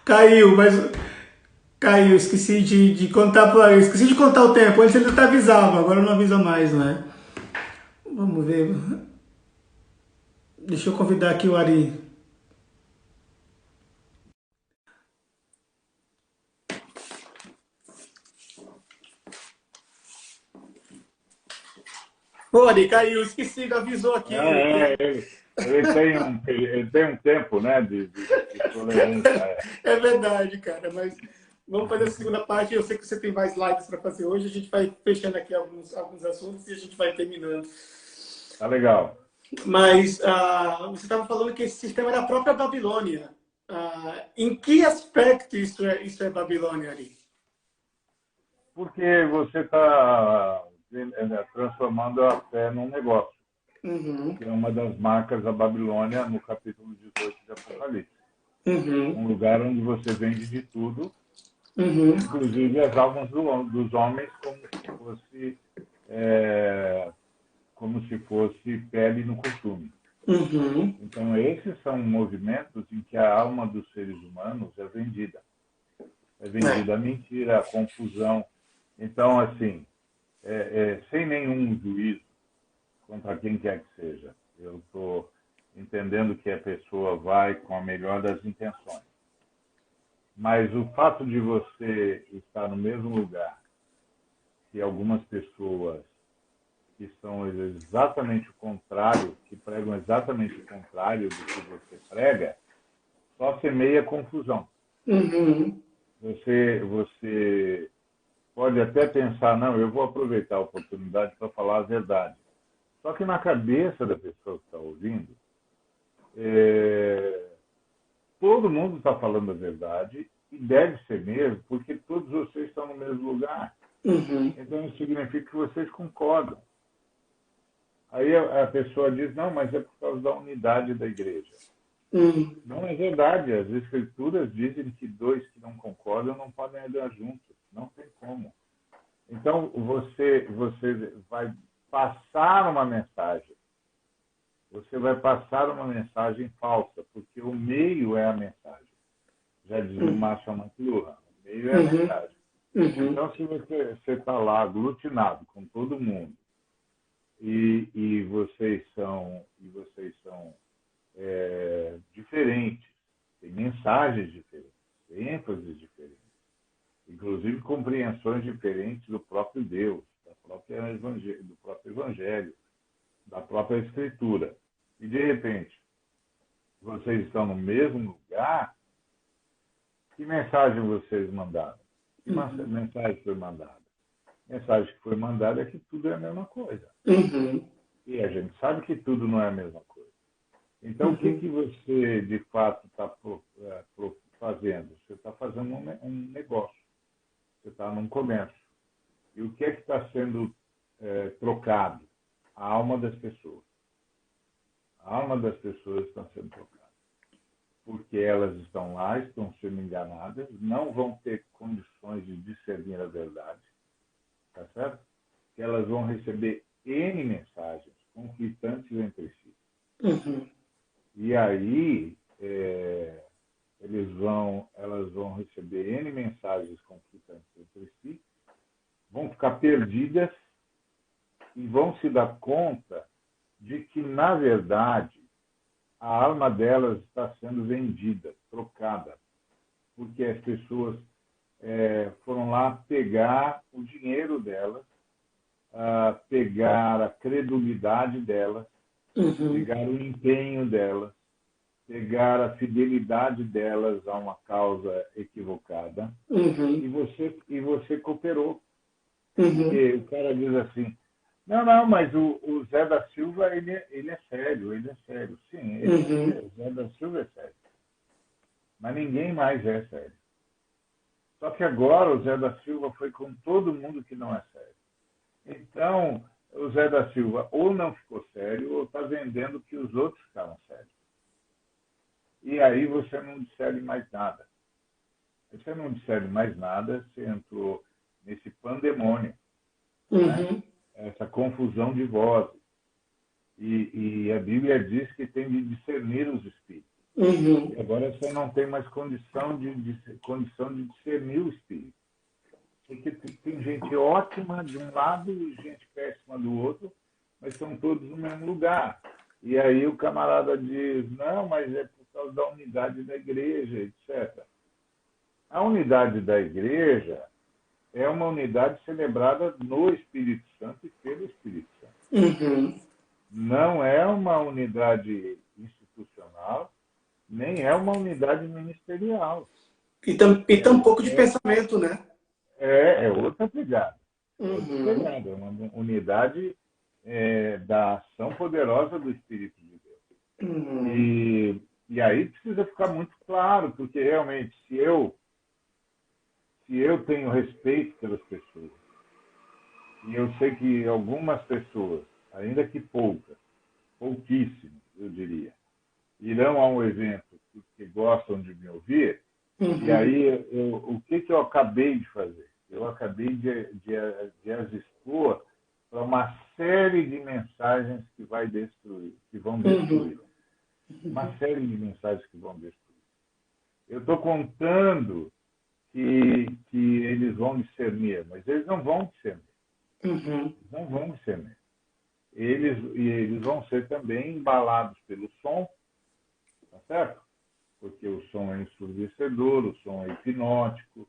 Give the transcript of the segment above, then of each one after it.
Caiu, mas caiu. Esqueci de contar para ele. Esqueci de contar o tempo. Antes ele até avisava, agora não avisa mais, né? Vamos ver. Deixa eu convidar aqui o Ari. Ô, Ari, caiu. Esqueci, avisou aqui. Ele tem um tempo, né, de tolerância. É. É verdade, cara. Mas vamos fazer a segunda parte. Eu sei que você tem mais lives para fazer hoje. A gente vai fechando aqui alguns assuntos e a gente vai terminando. Tá legal. Mas você estava falando que esse sistema é da própria Babilônia. Em que aspecto isso é Babilônia, Ari? Porque você está transformando a fé num negócio, Uhum, que é uma das marcas da Babilônia no capítulo 18 de Apocalipse. uhum, Um lugar onde você vende de tudo, uhum. inclusive as almas dos homens, é, como se fosse pele no costume. Uhum. Então, esses são movimentos em que a alma dos seres humanos é vendida. É É. vendida a mentira, a confusão. Então, assim, sem nenhum juízo contra quem quer que seja, eu estou entendendo que a pessoa vai com a melhor das intenções. Mas o fato de você estar no mesmo lugar que algumas pessoas que são exatamente o contrário, que pregam exatamente o contrário do que você prega, só semeia confusão. Uhum. Você pode até pensar, não, eu vou aproveitar a oportunidade para falar a verdade. Só que na cabeça da pessoa que está ouvindo, é, todo mundo está falando a verdade e deve ser mesmo, porque todos vocês estão no mesmo lugar. Uhum. Então isso significa que vocês concordam. Aí a pessoa diz, não, mas é por causa da unidade da igreja. Uhum. Não é verdade. As escrituras dizem que dois que não concordam não podem andar juntos. Não tem como. Então, você vai passar uma mensagem. Você vai passar uma mensagem falsa, porque o meio é a mensagem. Já dizia o Marshall McLuhan, o meio é a Uhum. mensagem. Uhum. Então, se você está lá aglutinado com todo mundo e vocês são diferentes, têm mensagens diferentes, têm ênfases diferentes, inclusive compreensões diferentes do próprio Deus, do próprio Evangelho, da própria Escritura. E, de repente, vocês estão no mesmo lugar, que mensagem vocês mandaram? Que Uhum. mensagem foi mandada? A mensagem que foi mandada é que tudo é a mesma coisa. Uhum. E a gente sabe que tudo não é a mesma coisa. Então, o que, Uhum. que você, de fato, está fazendo? Você está fazendo um negócio, você está num comércio. E o que é que está sendo trocado? A alma das pessoas. A alma das pessoas está sendo trocada. Porque elas estão lá, estão sendo enganadas, não vão ter condições de discernir a verdade, tá certo? Que elas vão receber N mensagens conflitantes entre si. Uhum. E aí, elas vão receber N mensagens conflitantes entre si, vão ficar perdidas e vão se dar conta de que, na verdade, a alma delas está sendo vendida, trocada, porque as pessoas foram lá pegar o dinheiro delas, pegar a credulidade delas, Uhum. pegar o empenho delas, pegar a fidelidade delas a uma causa equivocada, Uhum. e você cooperou. Uhum. Porque o cara diz assim, não, não, mas o Zé da Silva, ele é sério, ele é sério. Sim, Uhum. o Zé da Silva é sério. Mas ninguém mais é sério. Só que agora o Zé da Silva foi com todo mundo que não é sério. Então, o Zé da Silva ou não ficou sério ou está vendendo que os outros ficaram sérios. E aí você não dissegue mais nada. Você não dissegue mais nada, você entrou nesse pandemônio, né? Uhum. Essa confusão de vozes. E a Bíblia diz que tem de discernir os espíritos. Uhum. E agora você não tem mais condição de discernir o espírito. Porque tem gente ótima de um lado e gente péssima do outro, mas estão todos no mesmo lugar. E aí o camarada diz, não, mas é por causa da unidade da igreja, etc. A unidade da igreja é uma unidade celebrada no Espírito Santo e pelo Espírito Santo. Uhum. Não é uma unidade institucional, nem é uma unidade ministerial. E tão pouco de pensamento, né? É outra pegada. Outra Uhum. pegada. É uma unidade da ação poderosa do Espírito de Deus. Uhum. E aí precisa ficar muito claro, porque realmente, se eu tenho respeito pelas pessoas, e eu sei que algumas pessoas, ainda que poucas, pouquíssimas, eu diria, irão a um evento porque gostam de me ouvir, e Uhum. aí o que eu acabei de fazer? Eu acabei de as expor para uma série de mensagens que vão Uhum. destruir. Uma série de mensagens que vão destruir. Eu estou contando que eles vão discernir, mas eles não vão discernir. Uhum. Eles não vão discernir. Eles vão ser também embalados pelo som, tá certo? Porque o som é ensurdecedor, o som é hipnótico,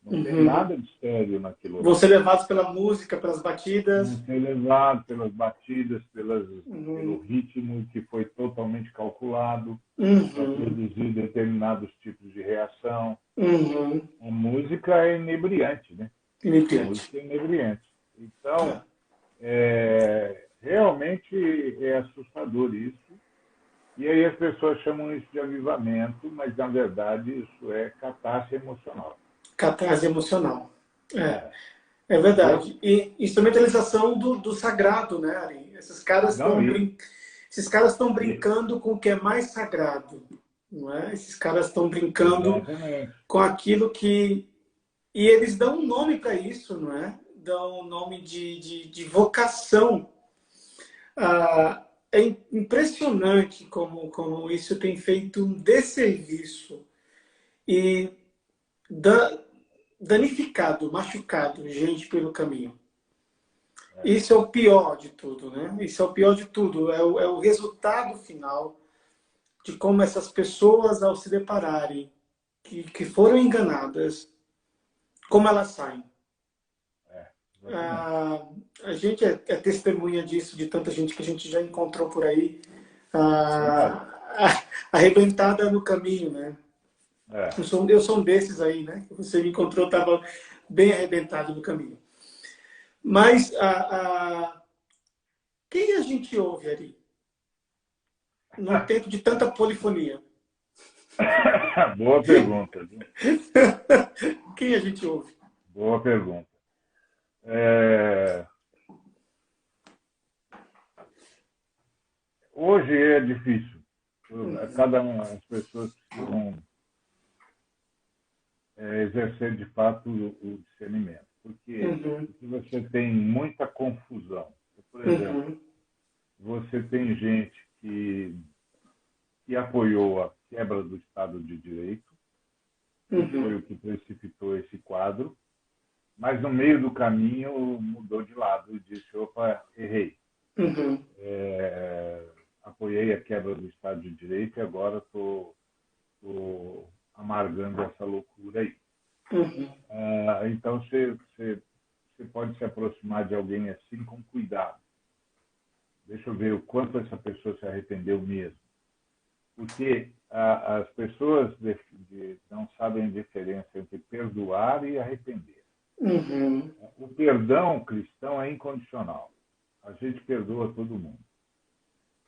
não tem Uhum. nada de sério naquilo Vão lá. ser levados pela música, pelas Vão batidas. ser levados pelas batidas, pelo Uhum. ritmo que foi totalmente calculado para Uhum. produzir determinados tipos de reação. Uhum. A música é inebriante, né? A Iniciante. música é inebriante. É. Então, realmente é assustador isso. E aí as pessoas chamam isso de avivamento, mas na verdade isso é catástrofe emocional. Catarse emocional. É, É, é entendeu? verdade. E instrumentalização do sagrado, né, Ari? Não, Esses caras estão e, brincando com o que é mais sagrado, não é? Esses caras estão brincando exatamente. com aquilo que... E eles dão um nome para isso, não é? Dão um nome de vocação. É impressionante como isso tem feito um desserviço e da, danificado, machucado gente pelo caminho. Isso é o pior de tudo, né? Isso é o pior de tudo. É o resultado final de como essas pessoas, ao se depararem que foram enganadas, como elas saem. Exatamente. Ah, a gente é testemunha disso, de tanta gente que a gente já encontrou por aí, Verdade. arrebentada no caminho, né? É. Eu sou um desses aí, né? Que você me encontrou, estava bem arrebentado no caminho. Mas quem a gente ouve ali, num tempo de tanta polifonia? Boa pergunta. Viu? Quem a gente ouve? Boa pergunta. É, hoje é difícil. Uhum. Cada uma das pessoas precisam exercer de fato o discernimento. Por quê? Uhum. Porque você tem muita confusão. Por exemplo, Uhum. você tem gente que apoiou a quebra do Estado de Direito, que foi Uhum. o que precipitou esse quadro, mas no meio do caminho mudou de lado e disse: opa, errei. Uhum. Apoiei a quebra do Estado de Direito e agora estou amargando essa loucura aí. Uhum. Então você pode se aproximar de alguém assim com cuidado. Deixa eu ver o quanto essa pessoa se arrependeu mesmo. Porque as pessoas não sabem a diferença entre perdoar e arrepender. Uhum. O perdão cristão é incondicional. A gente perdoa todo mundo.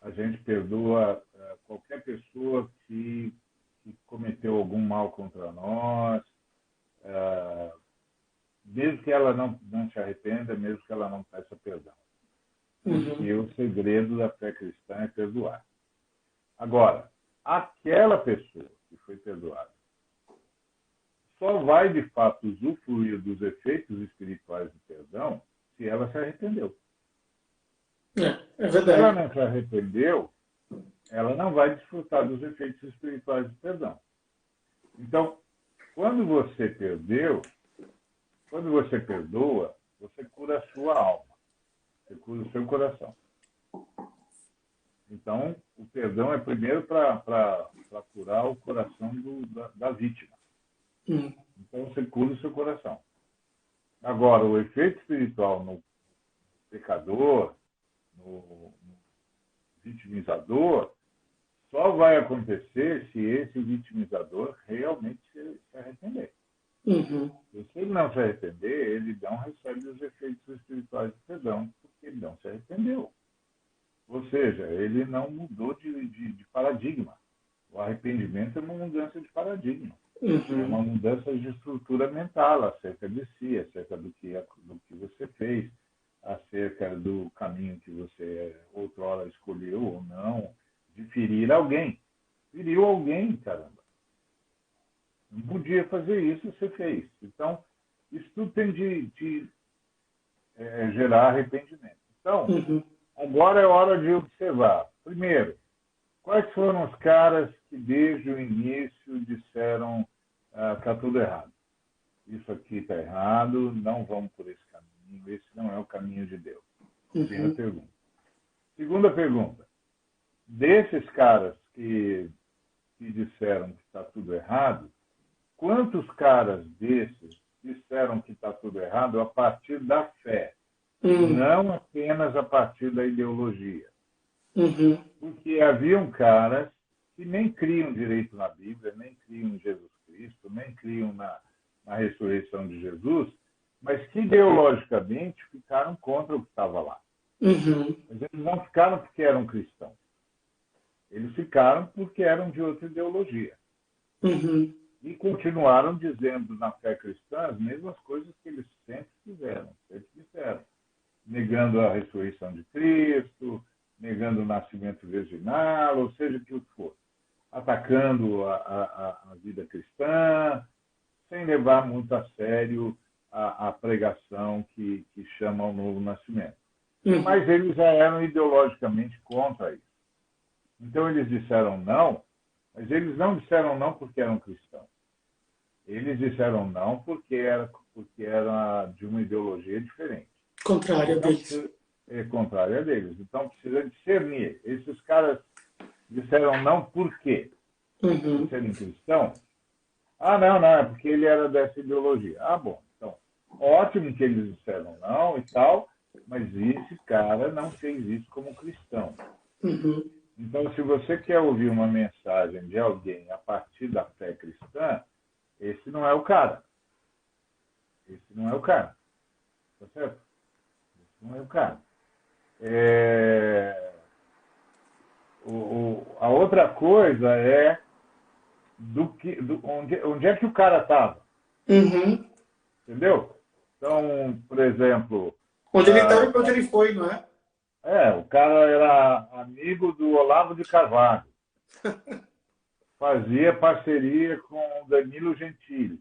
A gente perdoa qualquer pessoa que cometeu algum mal contra nós, mesmo que ela não se arrependa, mesmo que ela não peça perdão. Uhum. Porque o segredo da fé cristã é perdoar. Agora, aquela pessoa que foi perdoada só vai, de fato, usufruir dos efeitos espirituais do perdão se ela se arrependeu. É Se ela verdade. não se arrependeu, ela não vai desfrutar dos efeitos espirituais do perdão. Então, quando você perdoa, você cura a sua alma, você cura o seu coração. Então, o perdão é primeiro para curar o coração da vítima. Então, você cura o seu coração. Agora, o efeito espiritual no pecador, no vitimizador, só vai acontecer se esse vitimizador realmente se arrepender. Se ele não se arrepender, ele não recebe os efeitos espirituais do perdão, porque ele não se arrependeu. Ou seja, ele não mudou de paradigma. O arrependimento é uma mudança de paradigma. É uma mudança de estrutura mental acerca de si, acerca do que você fez, acerca do caminho que você outrora escolheu ou não, de ferir alguém. Feriu alguém, caramba. Não podia fazer isso, você fez. Então, isso tudo tem de gerar arrependimento. Então, agora é hora de observar. Primeiro, quais foram os caras que desde o início disseram está tudo errado? Isso aqui está errado, não vamos por esse caminho, esse não é o caminho de Deus. Primeira pergunta. Segunda pergunta. Desses caras que disseram que está tudo errado, quantos caras desses disseram que está tudo errado a partir da fé? Não apenas a partir da ideologia. Porque haviam caras que nem criam direito na Bíblia, nem criam em Jesus Cristo, nem criam na ressurreição de Jesus, mas que ideologicamente ficaram contra o que estava lá. Mas eles não ficaram porque eram cristãos. Eles ficaram porque eram de outra ideologia. E continuaram dizendo na fé cristã as mesmas coisas que eles sempre fizeram, sempre disseram. Negando a ressurreição de Cristo, negando o nascimento virginal, ou seja, o que for. Atacando a vida cristã, sem levar muito a sério a pregação que chama ao novo nascimento. Mas eles já eram ideologicamente contra isso. Então eles disseram não, mas eles não disseram não porque eram cristãos. Eles disseram não porque era de uma ideologia diferente. Contrária deles. É contrária deles. Então precisa discernir. Esses caras disseram não por quê? Por serem cristãos? Não, é porque ele era dessa ideologia. Bom. Então, ótimo que eles disseram não e tal, mas esse cara não fez isso como cristão. Então, se você quer ouvir uma mensagem de alguém a partir da fé cristã, esse não é o cara. Esse não é o cara. Tá certo? Esse não é o cara. A outra coisa é onde é que o cara estava. Entendeu? Então, por exemplo... Onde ele estava e para onde ele foi, não é? O cara era amigo do Olavo de Carvalho. Fazia parceria com o Danilo Gentili.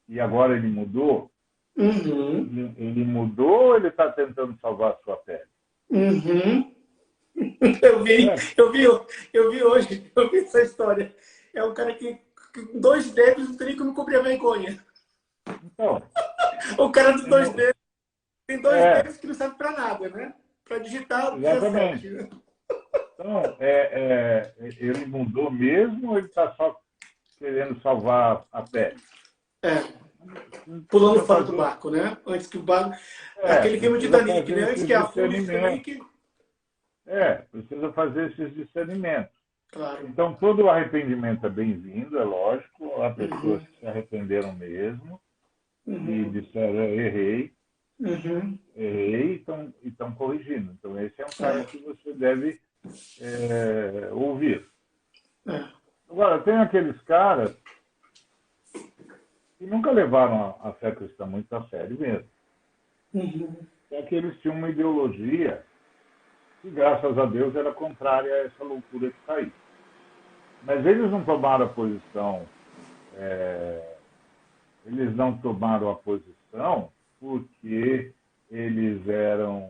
E agora ele mudou? Ele mudou ou ele está tentando salvar a sua pele? Eu vi hoje, eu vi essa história. É um cara que com 2 dedos não tem nem como cobrir a vergonha. Então, o cara dos 2 dedos tem 2 dedos que não serve para nada, né? Para digitar. Exatamente. Então, ele mudou mesmo ou ele está só querendo salvar a pele? Pulando fora do barco, né? Antes que o barco... aquele filme de Titanic, né? Antes que afunde o Titanic... precisa fazer esses discernimentos. Claro. Então, todo o arrependimento é bem-vindo, é lógico. Há pessoas que se arrependeram mesmo e disseram, errei, e estão corrigindo. Então, esse é um cara que você deve ouvir. Agora, tem aqueles caras que nunca levaram a fé cristã muito a sério mesmo. É que eles tinham uma ideologia que, graças a Deus, era contrária a essa loucura que está aí. Mas eles não tomaram a posição, porque eles eram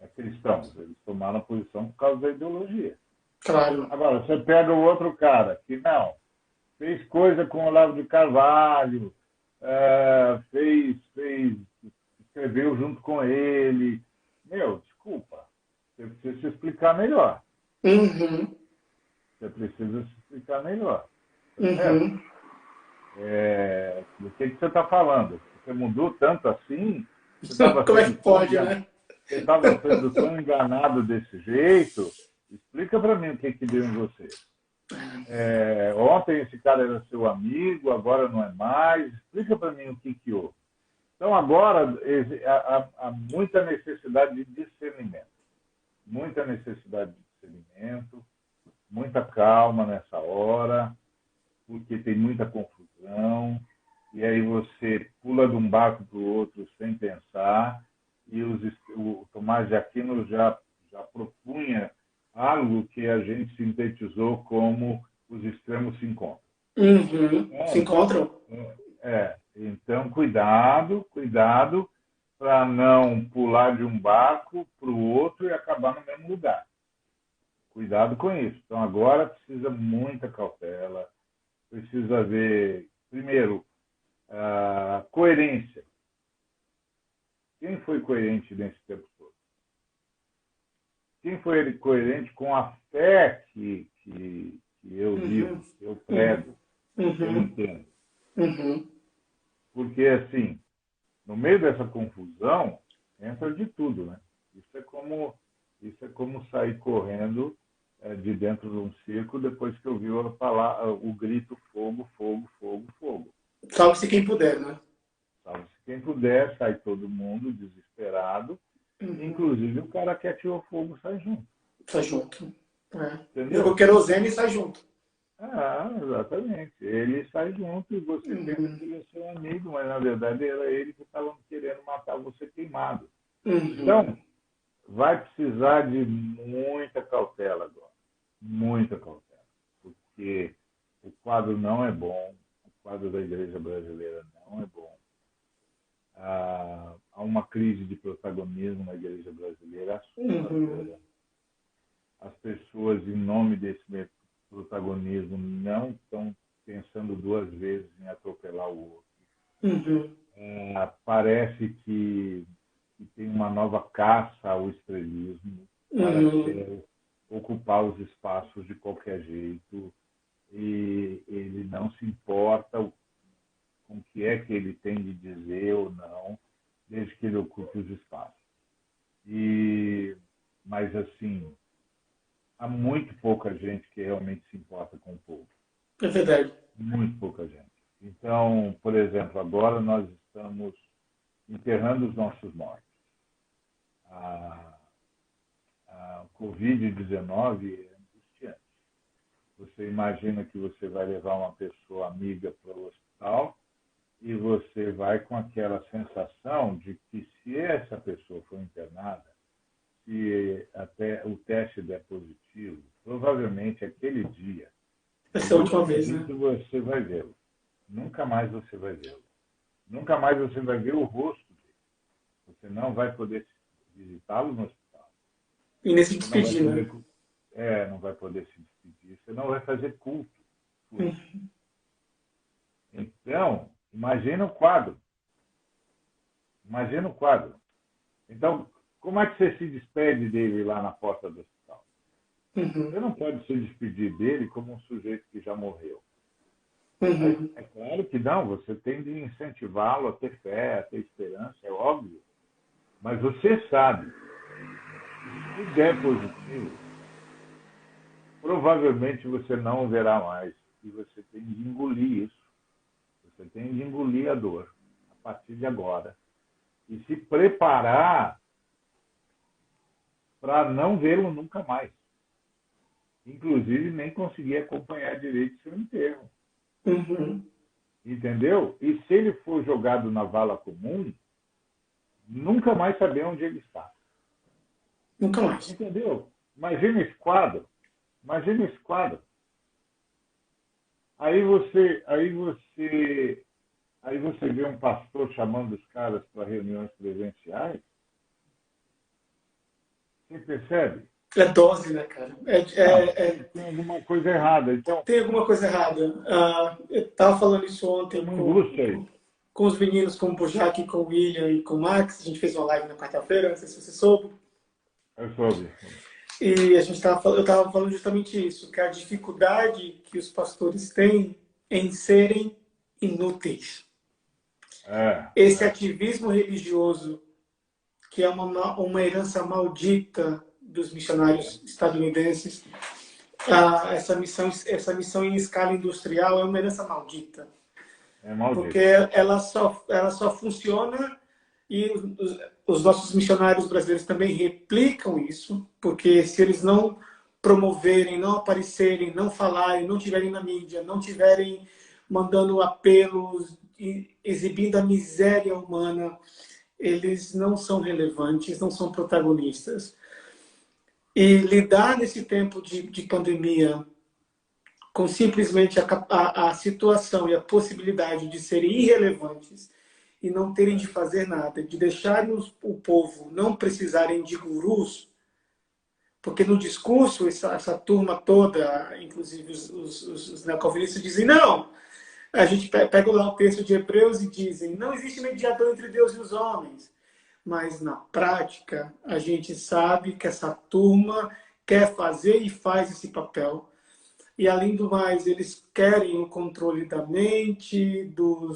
cristãos. Eles tomaram posição por causa da ideologia. Claro. Agora, você pega o outro cara que não, fez coisa com o Olavo de Carvalho, escreveu junto com ele. Meu, desculpa, você precisa se explicar melhor. Uhum. Você precisa se explicar melhor. Tá certo? Uhum. Do que você está falando? Você mudou tanto assim? Você estava Como é que sendo tão pode, enganado, né? você estava sendo tão enganado desse jeito? Explica para mim o que deu em você. Ontem esse cara era seu amigo, agora não é mais. Explica para mim o que houve. Então, agora, há muita necessidade de discernimento. Muita necessidade de discernimento, muita calma nessa hora, porque tem muita confusão. E aí você pula de um barco para o outro sem pensar. E o Tomás de Aquino já propunha algo que a gente sintetizou como os extremos se encontram. Uhum. Se encontram? Então, cuidado para não pular de um barco para o outro e acabar no mesmo lugar. Cuidado com isso. Então, agora precisa muita cautela, precisa ver, primeiro, a coerência. Quem foi coerente nesse tempo todo? Quem foi coerente com a fé que eu vivo, que eu prego, que eu entendo? Porque, assim, no meio dessa confusão, entra de tudo, né? Isso é como sair correndo de dentro de um circo depois que ouviu o grito fogo, fogo, fogo, fogo. Salve-se quem puder, né? Salve-se quem puder, sai todo mundo desesperado. Inclusive o cara que atirou fogo sai junto. Sai junto. Entendeu? Jogou querosene e sai junto. Exatamente. Ele sai junto e você pensa que ele é seu amigo, mas na verdade era ele que estava querendo matar você queimado. Então, vai precisar de muita cautela agora. Muita cautela. Porque o quadro não é bom, o quadro da igreja brasileira não é bom. Há uma crise de protagonismo na igreja brasileira assustadora. As pessoas, em nome desse protagonismo, não estão pensando duas vezes em atropelar o outro. Parece que tem uma nova caça ao estrelismo para ocupar os espaços de qualquer jeito, e ele não se importa com o que é que ele tem de dizer ou não, desde que ele ocupe os espaços. Mas, assim, há muito pouca gente que realmente se importa com o povo. É verdade. Muito pouca gente. Então, por exemplo, agora nós estamos enterrando os nossos mortos. A Covid-19 é angustiante. Você imagina que você vai levar uma pessoa amiga para o hospital e você vai com aquela sensação de que se essa pessoa for internada, se até o teste der positivo, provavelmente aquele dia, essa é a última vez, né? você vai vê-lo. Nunca mais você vai vê-lo. Nunca mais você vai ver o rosto dele. Você não vai poder visitá-lo no hospital. E nesse despedir, né? Não vai poder se despedir. Você não vai fazer culto. Então, imagina o quadro. Imagina o quadro. Então, como é que você se despede dele lá na porta do hospital? Você não pode se despedir dele como um sujeito que já morreu. É claro que não, você tem de incentivá-lo a ter fé, a ter esperança, é óbvio. Mas você sabe, se der positivo, provavelmente você não o verá mais. E você tem de engolir isso. Você tem de engolir a dor a partir de agora. E se preparar para não vê-lo nunca mais. Inclusive, nem conseguir acompanhar direito seu enterro. Entendeu? E se ele for jogado na vala comum, nunca mais saber onde ele está. Nunca mais. Entendeu? Imagina esse quadro. Imagina esse quadro. Aí você vê um pastor chamando os caras para reuniões presenciais. Você percebe? É dose, né, cara? Não, tem alguma coisa errada. Então, Tem alguma coisa errada. Eu estava falando isso tem ontem uma indústria aí. com os meninos, com o Bojack, com o William e com o Max. A gente fez uma live na quarta-feira, não sei se você soube. Eu soube. E eu estava falando justamente isso, que a dificuldade que os pastores têm em serem inúteis. Esse ativismo religioso, que é uma herança maldita dos missionários estadunidenses, essa missão em escala industrial é uma herança maldita. É maldito. Porque ela só funciona e os nossos missionários brasileiros também replicam isso, porque se eles não promoverem, não aparecerem, não falarem, não tiverem na mídia, não tiverem mandando apelos e exibindo a miséria humana, eles não são relevantes, não são protagonistas. E lidar nesse tempo de pandemia com simplesmente a situação e a possibilidade de serem irrelevantes e não terem de fazer nada, de deixarem o povo não precisarem de gurus, porque no discurso essa turma toda, inclusive os neoconfilistas, dizem não, a gente pega lá o texto de Hebreus e dizem não existe mediador entre Deus e os homens, mas na prática a gente sabe que essa turma quer fazer e faz esse papel. E, além do mais, eles querem o controle da mente, do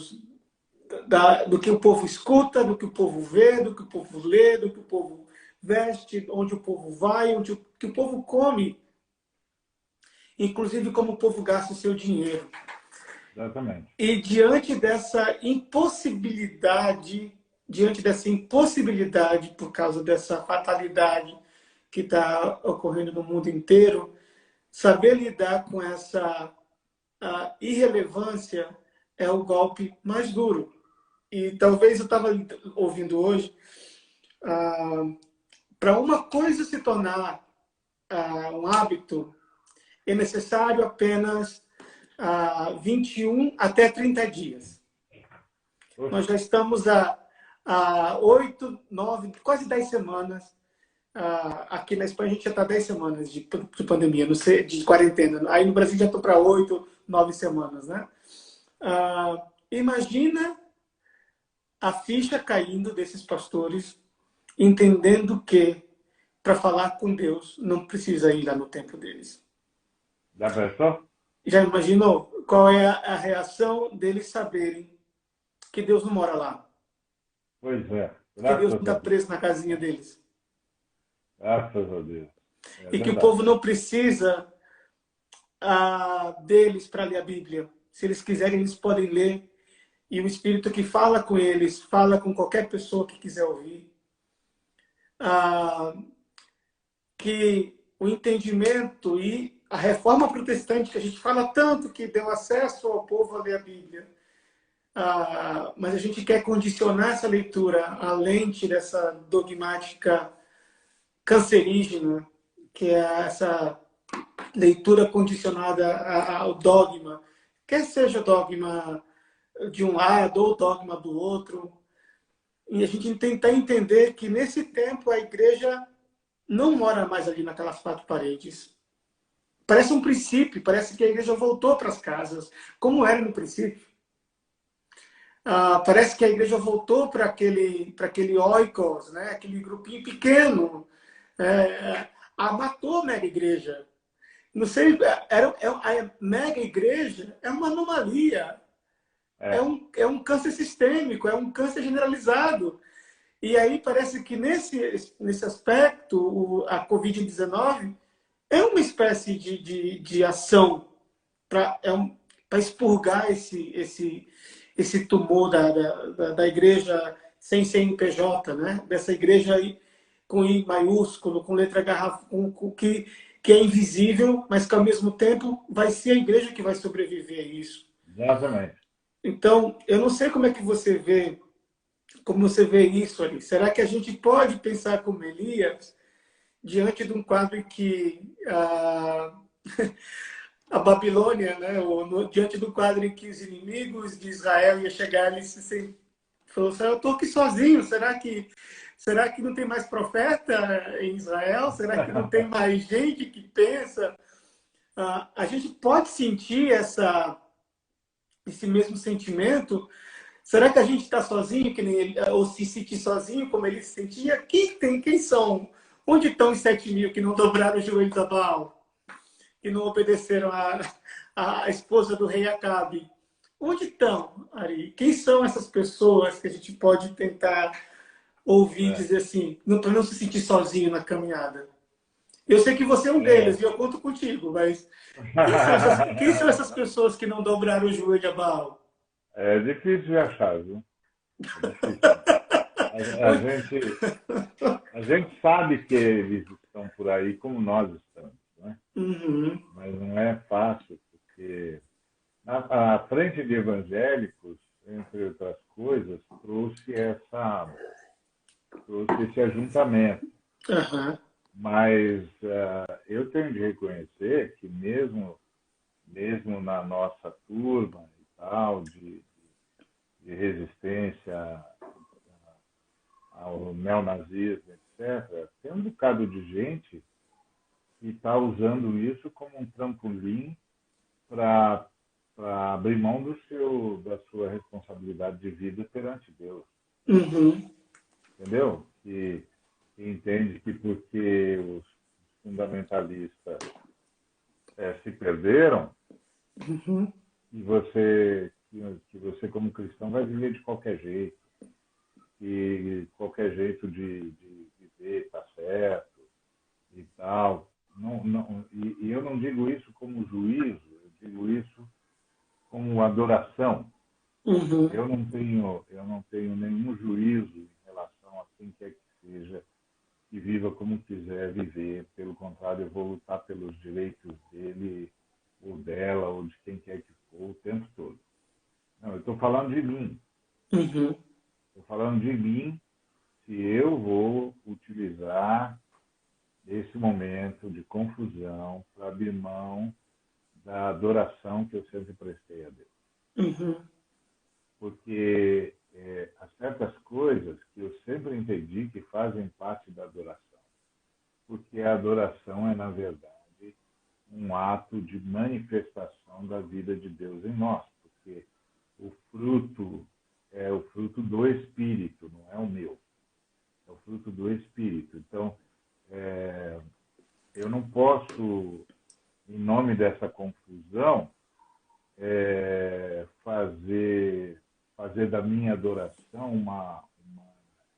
que o povo escuta, do que o povo vê, do que o povo lê, do que o povo veste, onde o povo vai, que o povo come. Inclusive, como o povo gasta o seu dinheiro. Exatamente. E diante dessa impossibilidade, por causa dessa fatalidade que está ocorrendo no mundo inteiro, saber lidar com essa irrelevância é o golpe mais duro. E talvez eu estava ouvindo hoje, para uma coisa se tornar um hábito, é necessário apenas 21 até 30 dias. Nós já estamos há 8, 9, quase 10 semanas. Aqui na Espanha a gente já está 10 semanas de pandemia, não sei, de quarentena. Aí no Brasil já estou para 8, 9 semanas, né? Imagina a ficha caindo desses pastores, entendendo que para falar com Deus não precisa ir lá no tempo deles. Já pensou? Já imaginou qual é a reação deles saberem que Deus não mora lá? Pois é. Que Deus não está preso na casinha deles. Graças a Deus. E que o povo não precisa deles para ler a Bíblia. Se eles quiserem, eles podem ler. E o Espírito que fala com eles, fala com qualquer pessoa que quiser ouvir. Que o entendimento e a reforma protestante, que a gente fala tanto que deu acesso ao povo a ler a Bíblia, mas a gente quer condicionar essa leitura à lente dessa dogmática cancerígena, que é essa leitura condicionada ao dogma, quer seja dogma de um lado ou dogma do outro, e a gente tentar entender que nesse tempo a igreja não mora mais ali naquelas 4 paredes. Parece um princípio, parece que a igreja voltou para as casas, como era no princípio. Parece que a igreja voltou para aquele oikos, né? Aquele grupinho pequeno. Matou a mega igreja. Não sei, a mega igreja é uma anomalia. É um câncer sistêmico, é um câncer generalizado. E aí parece que nesse aspecto, a Covid-19 é uma espécie de ação para expurgar esse tumor da igreja sem CNPJ, né? Dessa igreja aí, com I maiúsculo, com letra garrafa, que é invisível, mas que ao mesmo tempo vai ser a igreja que vai sobreviver a isso. Exatamente. Então, eu não sei como é que você vê, isso ali. Será que a gente pode pensar como Elias diante de um quadro em que a Babilônia, né, diante do quadro em que os inimigos de Israel iam chegar ali e falou assim, eu estou aqui sozinho, será que Será que não tem mais profeta em Israel? Será que não tem mais gente que pensa? A gente pode sentir esse mesmo sentimento. Será que a gente está sozinho, que nem ele, ou se sentir sozinho, como ele se sentia? Quem são? Onde estão os 7.000 que não dobraram os joelhos a Baal? Que não obedeceram a esposa do rei Acabe? Onde estão, Ari? Quem são essas pessoas que a gente pode tentar ouvir e dizer assim, para não se sentir sozinho na caminhada? Eu sei que você é um deles e eu conto contigo, mas quem são essas pessoas que não dobraram o joelho a Baal? É difícil de achar, viu? É difícil. A gente sabe que eles estão por aí como nós estamos, né? Uhum. Mas não é fácil, porque a frente de evangélicos, entre outras coisas, trouxe esse ajuntamento. Uhum. Mas eu tenho de reconhecer que mesmo na nossa turma e tal, de resistência ao neonazismo, etc., tem um bocado de gente que está usando isso como um trampolim para abrir mão da sua responsabilidade de vida perante Deus. Uhum. Entendeu? Que entende que porque os fundamentalistas se perderam, Uhum. que você como cristão vai viver de qualquer jeito, que qualquer jeito de viver está certo e tal. E eu não digo isso como juízo, eu digo isso como adoração. Uhum. Eu não tenho nenhum juízo em relação a quem quer que seja que viva como quiser viver. Pelo contrário, eu vou lutar pelos direitos dele ou dela ou de quem quer que for o tempo todo. Não, eu estou falando de mim. Uhum. Estou falando de mim, se eu vou utilizar esse momento de confusão para abrir mão da adoração que eu sempre prestei a Deus. Uhum. Porque há certas coisas que eu sempre entendi que fazem parte da adoração. Porque a adoração é, na verdade, um ato de manifestação da vida de Deus em nós. Porque o fruto é o fruto do Espírito, não é o meu. É o fruto do Espírito. Então, eu não posso, em nome dessa confusão, fazer da minha adoração uma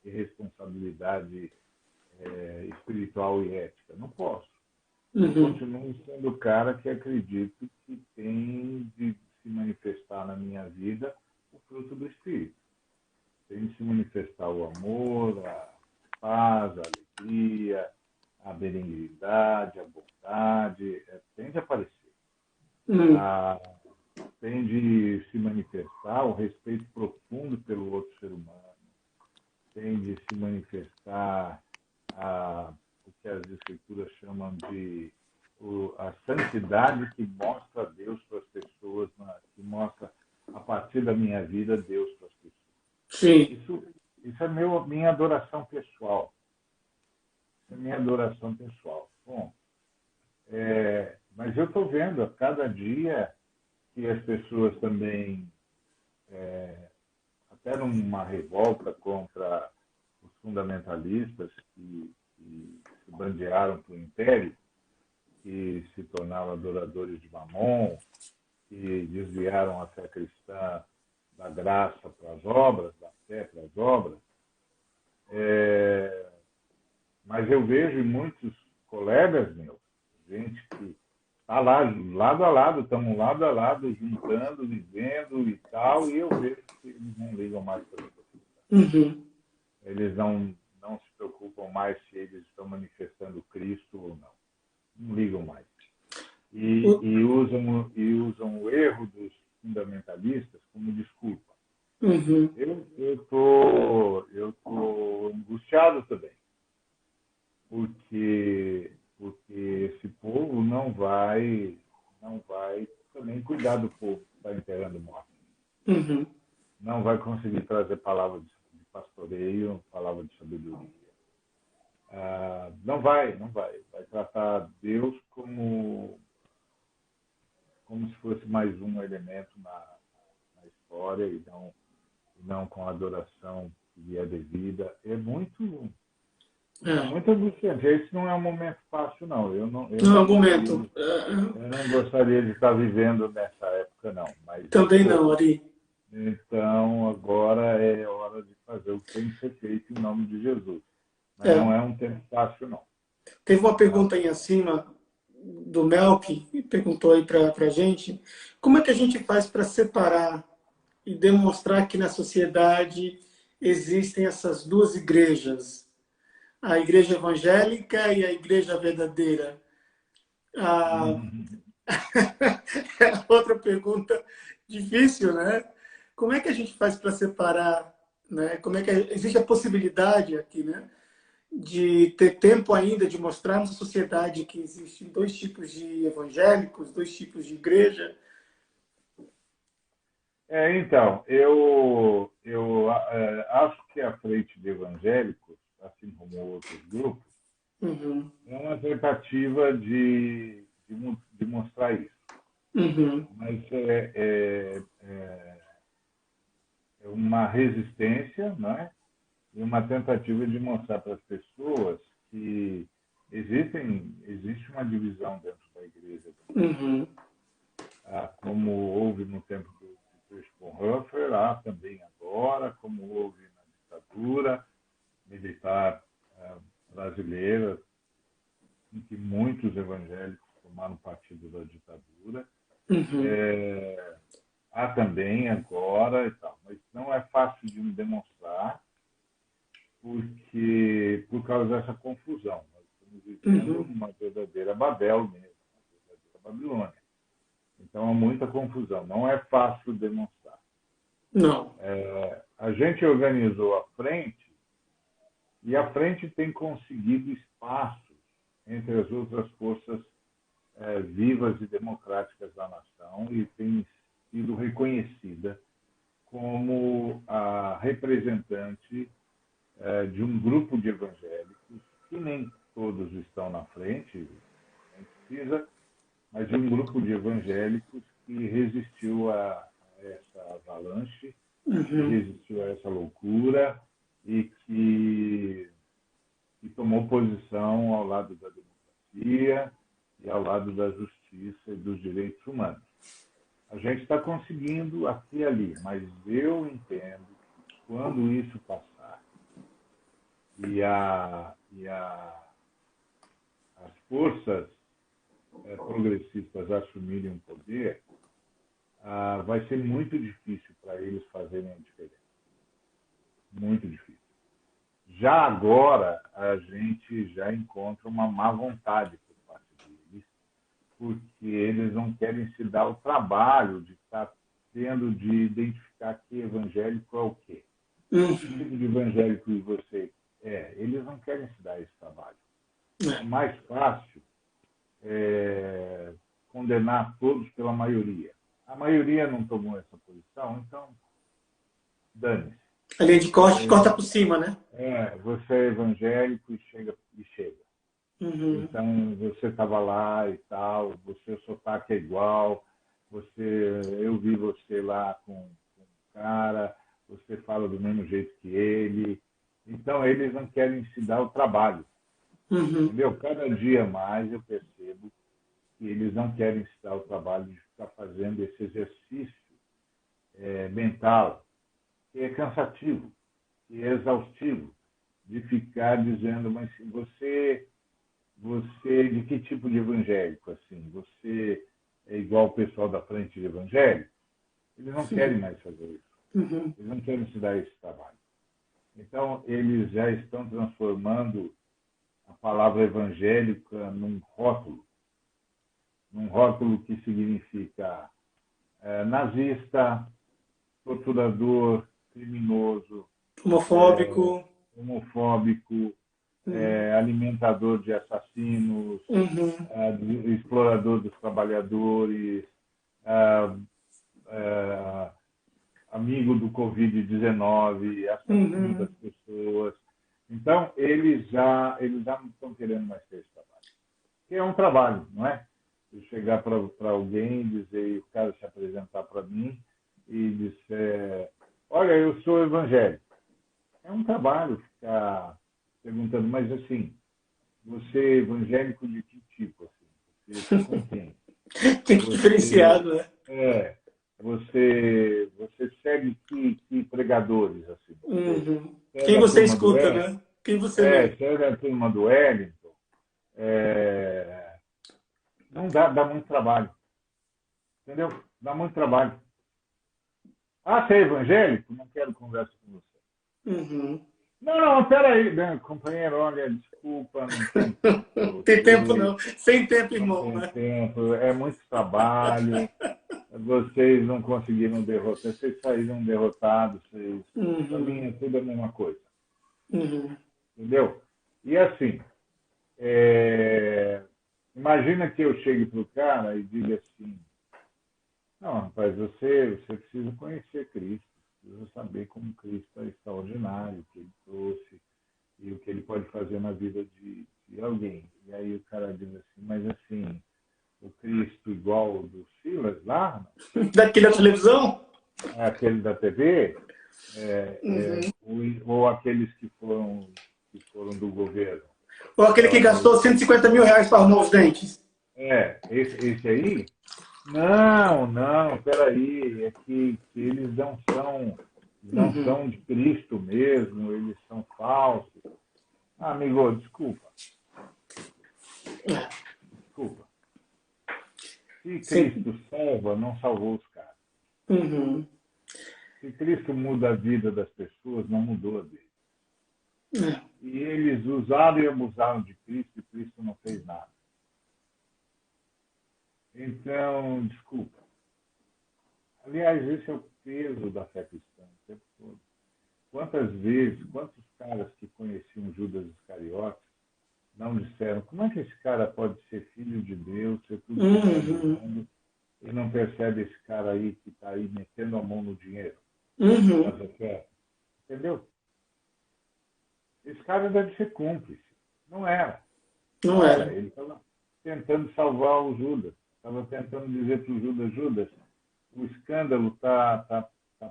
irresponsabilidade espiritual e ética. Não posso. Eu Uhum. continuo sendo o cara que acredito que tem de se manifestar na minha vida o fruto do Espírito. Tem de se manifestar o amor, a paz, a alegria, a benignidade, a bondade, tem de aparecer. Uhum. Tem de se manifestar o respeito profundo pelo outro ser humano, tem de se manifestar o que as escrituras chamam de a santidade que mostra Deus para as pessoas, que mostra a partir da minha vida Deus para as pessoas. Sim. Isso é minha adoração pessoal. Isso é minha adoração pessoal. Bom, mas eu estou vendo a cada dia que as pessoas também, até numa revolta contra os fundamentalistas que se bandearam para o império, que se tornaram adoradores de Mamon, que desviaram a fé cristã da graça para as obras, da fé para as obras. Mas eu vejo em muitos colegas meus, gente que está lá, lado a lado, estamos lado a lado, juntando, vivendo e tal, e eu vejo que eles não ligam mais para isso. Uhum. Eles não se preocupam mais se eles estão manifestando Cristo ou não. Não ligam mais. E usam o erro dos fundamentalistas como desculpa. Uhum. Eu tô angustiado também, porque esse povo não vai também cuidar do povo que está enterrando morto. Uhum. Não vai conseguir trazer palavra de pastoreio, palavra de sabedoria. Não vai. Vai tratar Deus como se fosse mais um elemento na história e não com a adoração que lhe é devida. É muito angustiante. Esse não é um momento fácil, não. Não é um momento. Eu não gostaria de estar vivendo nessa época, não. Mas Também não, Ari. então, agora é hora de fazer o que tem que ser feito em nome de Jesus. Mas não é um tempo fácil, não. Teve uma pergunta aí acima do Melk, que perguntou aí para a gente, como é que a gente faz para separar e demonstrar que na sociedade existem essas duas igrejas, a igreja evangélica e a igreja verdadeira? Outra pergunta difícil, né? Como é que a gente faz para separar, né? Como é que existe a possibilidade aqui, né? De ter tempo ainda de mostrar na sociedade que existem dois tipos de evangélicos, dois tipos de igreja? Então, eu acho que a frente de evangélicos, assim como outros grupos, é uma tentativa de mostrar isso. Mas é uma resistência, né? E uma tentativa de mostrar para as pessoas que existe uma divisão dentro da igreja. Como houve no tempo do Dietrich Bonhoeffer, há também agora, como houve na ditadura militar brasileira, em que muitos evangélicos tomaram partido da ditadura. Há também agora e tal, mas não é fácil de demonstrar por causa dessa confusão. Nós estamos vivendo uma verdadeira Babel mesmo, uma verdadeira Babilônia. Então há muita confusão, não é fácil demonstrar. Não. A gente organizou a frente e a frente tem conseguido espaços entre as outras forças vivas e democráticas da nação e tem sido reconhecida como a representante de um grupo de evangélicos, que nem todos estão na frente, nem precisa, mas de um grupo de evangélicos que resistiu a essa avalanche, que resistiu a essa loucura e que tomou posição ao lado da democracia e ao lado da justiça e dos direitos humanos. A gente está conseguindo aqui e ali, mas eu entendo que quando isso passar e as forças progressistas assumirem o poder, vai ser muito difícil para eles fazerem a diferença. Muito difícil. Já agora, a gente já encontra uma má vontade por parte deles, porque eles não querem se dar o trabalho de estar tendo de identificar que evangélico é o quê. Que tipo de evangélico você é? Eles não querem se dar esse trabalho. É mais fácil condenar todos pela maioria. A maioria não tomou essa posição, então dane-se. A linha de corte corta por cima, né? Você é evangélico e chega. Então, você estava lá e tal, o sotaque é igual, eu vi você lá com um cara, você fala do mesmo jeito que ele. Então, eles não querem se dar o trabalho. Entendeu? Cada dia mais eu percebo que eles não querem se dar o trabalho de ficar fazendo esse exercício mental, que é cansativo, que é exaustivo, de ficar dizendo, mas você de que tipo de evangélico? Assim, você é igual o pessoal da frente de evangélico? Eles não querem mais fazer isso. Eles não querem se dar esse trabalho. Então, eles já estão transformando a palavra evangélica num rótulo que significa nazista, torturador, criminoso, homofóbico, alimentador de assassinos, explorador dos trabalhadores, amigo do Covid-19, a saúde das Uhum. pessoas. Então, eles já não estão querendo mais ter esse trabalho. Que é um trabalho, não é? Eu chegar para alguém e dizer, o cara se apresentar para mim e disser, olha, eu sou evangélico. É um trabalho ficar perguntando, mas assim, você é evangélico de que tipo? Assim? Você está com quem? Tem que Você, diferenciado, né? é, você segue que pregadores? Assim? Você Uhum. é Quem da você turma do escuta, Wellington? né? Quem você lê. Você é da turma do Wellington? É, não dá muito trabalho, entendeu? Dá muito trabalho. Ah, você é evangélico? Não quero conversa com você. Uhum. Não, peraí, né, companheiro, olha, desculpa, não tem tempo para Tem tempo você, não. Sem tempo, não irmão, tem né? tempo, é muito trabalho, vocês não conseguiram derrotar, vocês saíram derrotados, para mim Uhum. é tudo a mesma coisa, Uhum. entendeu? E assim, é, imagina que eu chegue para o cara e diga assim, não, rapaz, você precisa conhecer Cristo, precisa saber como Cristo é extraordinário, o que ele trouxe e o que ele pode fazer na vida de alguém. E aí o cara diz assim, mas assim, o Cristo igual o do Silas lá, Daquele da televisão? é aquele da TV, Uhum. ou aqueles que foram do governo. Ou aquele que gastou 150 mil reais para arrumar os dentes? Esse aí, não, peraí, é que eles não Uhum. são de Cristo mesmo, eles são falsos. Ah, amigo, desculpa. Se Sim. Cristo salva, não salvou os caras. Uhum. Se Cristo muda a vida das pessoas, não mudou a dele. É. E eles usaram e abusaram de Cristo e Cristo não fez nada. Então, desculpa. Aliás, esse é o peso da fé cristã o tempo todo. Quantas vezes, quantos caras que conheciam Judas Iscariotes não disseram como é que esse cara pode ser filho de Deus, ser tudo que ele está Uhum. dizendo, e não percebe esse cara aí que está aí metendo a mão no dinheiro, nas Uhum. ofertas? Entendeu? Esse cara deve ser cúmplice. Não era. Não Não era. era. Ele estava tentando salvar o Judas. Estava tentando dizer para o Judas, Judas, o escândalo tá